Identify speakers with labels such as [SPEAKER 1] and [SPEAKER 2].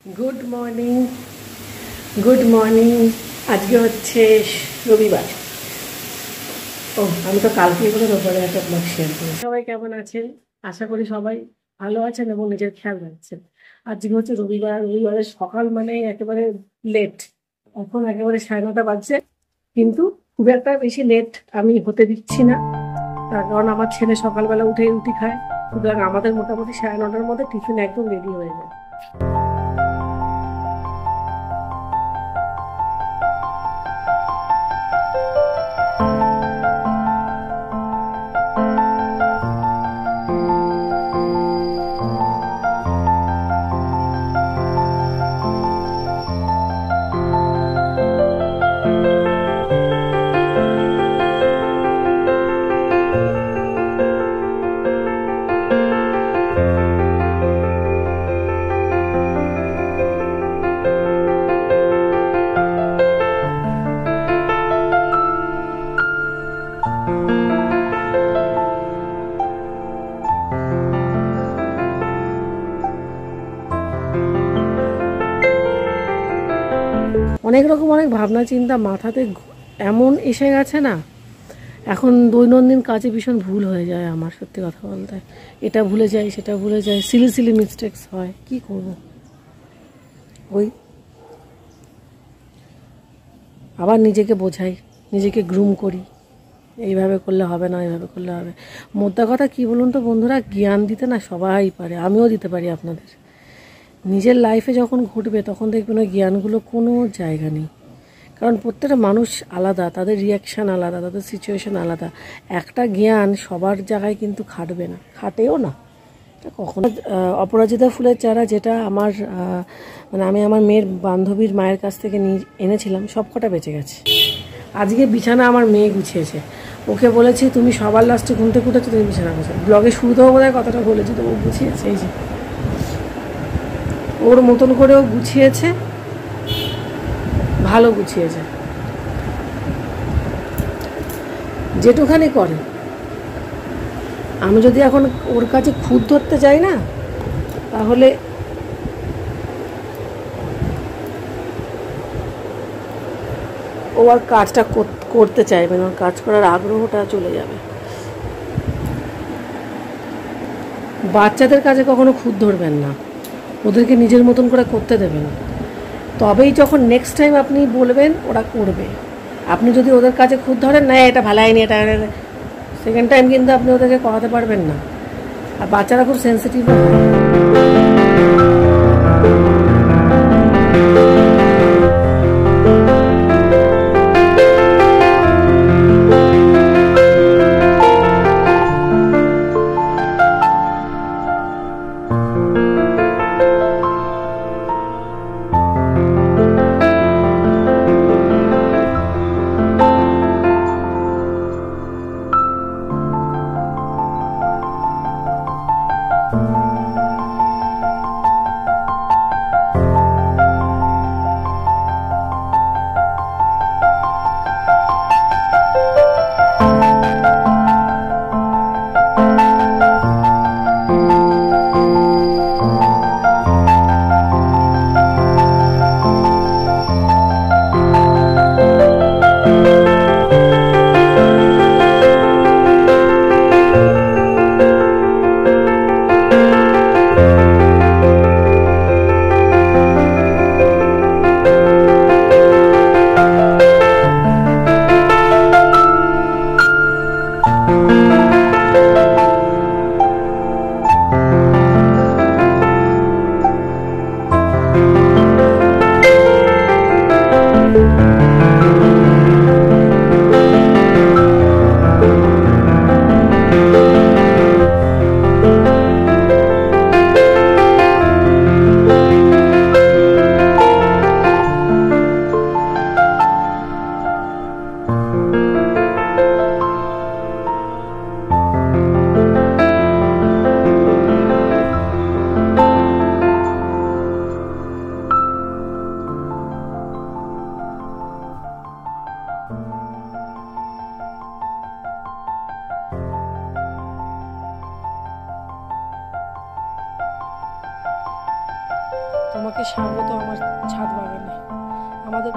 [SPEAKER 1] Good morning, good morning. আজকে হচ্ছে রবিবার। আমি তো কালকে করে রোববারে একটা ব্লগ শেয়ার করি। সবাই কেমন আছেন? আশা করি সবাই ভালো আছেন এবং নিজের খেয়াল রাখছেন। আজকে হচ্ছে রবিবার। রবিবারের সকাল মানে একেবারে লেট। এখন একেবারে 9:30 বাজছে, কিন্তু খুব একটা বেশি লেট আমি হতে দিচ্ছি না, তার কারণ আমার ছেলে সকালবেলা উঠে রুটি খায়, সুতরাং আমাদের মোটামুটি 9:30-র মধ্যে টিফিন একদম রেডি হয়ে যায়। অনেক রকম অনেক ভাবনা চিন্তা মাথাতে এমন এসে গেছে না, এখন দৈনন্দিন কাজে ভীষণ ভুল হয়ে যায় আমার, সত্যি কথা বলতে। এটা ভুলে যাই, সেটা ভুলে যাই, সিলি সিলি মিস্টেক্স হয়, কি করব। ওই আবার নিজেকে বোঝাই, নিজেকে গ্রুম করি, এইভাবে করলে হবে না, এইভাবে করলে হবে। মোদ্দা কথা কি বলুন তো বন্ধুরা, জ্ঞান দিতে না সবাই পারে, আমিও দিতে পারি আপনাদের। নিজের লাইফে যখন ঘটবে তখন দেখবেন ওই জ্ঞানগুলো কোনো জায়গা নেই, কারণ প্রত্যেকটা মানুষ আলাদা, তাদের রিয়াকশান আলাদা, তাদের সিচুয়েশান আলাদা। একটা জ্ঞান সবার জায়গায় কিন্তু খাটবে না, খাটেও না কখনো। অপরাজিতা ফুলের চারা, যেটা আমার মানে আমি আমার মেয়ের বান্ধবীর মায়ের কাছ থেকে নিয়ে এনেছিলাম, সব কটা বেঁচে গেছে। আজকে বিছানা আমার মেয়ে গুছিয়েছে, ওকে বলেছি তুমি সবার লাস্টে ঘুমতে কুটেছো, তুমি বিছানা গুছো। ব্লগে শুরুতেও বোধহয় কথাটা বলেছি, তো ও গুছিয়েছে, এই যে ওর মতন করেও গুছিয়েছে, ভালো গুছিয়েছে, যেটুখানি করে। আমি যদি এখন ওর কাছে খুদ ধরতে যাই না, তাহলে ও আর কাজটা করতে চাইবে না, ওর কাজ করার আগ্রহটা চলে যাবে। বাচ্চাদের কাছে কখনো খুদ ধরবেন না, ওদেরকে নিজের মতন করে করতে দেবেন, তবেই যখন নেক্সট টাইম আপনি বলবেন ওরা করবে। আপনি যদি ওদের কাছে খুদ ধরেন, না এটা ভালো হয়নি, এটা সেকেন্ড টাইম কিন্তু আপনি ওদেরকে করাতে পারবেন না। আর বাচ্চারা খুব সেন্সিটিভ হয়। স্বাগত আমার ছাদ বাগানে। আমাদের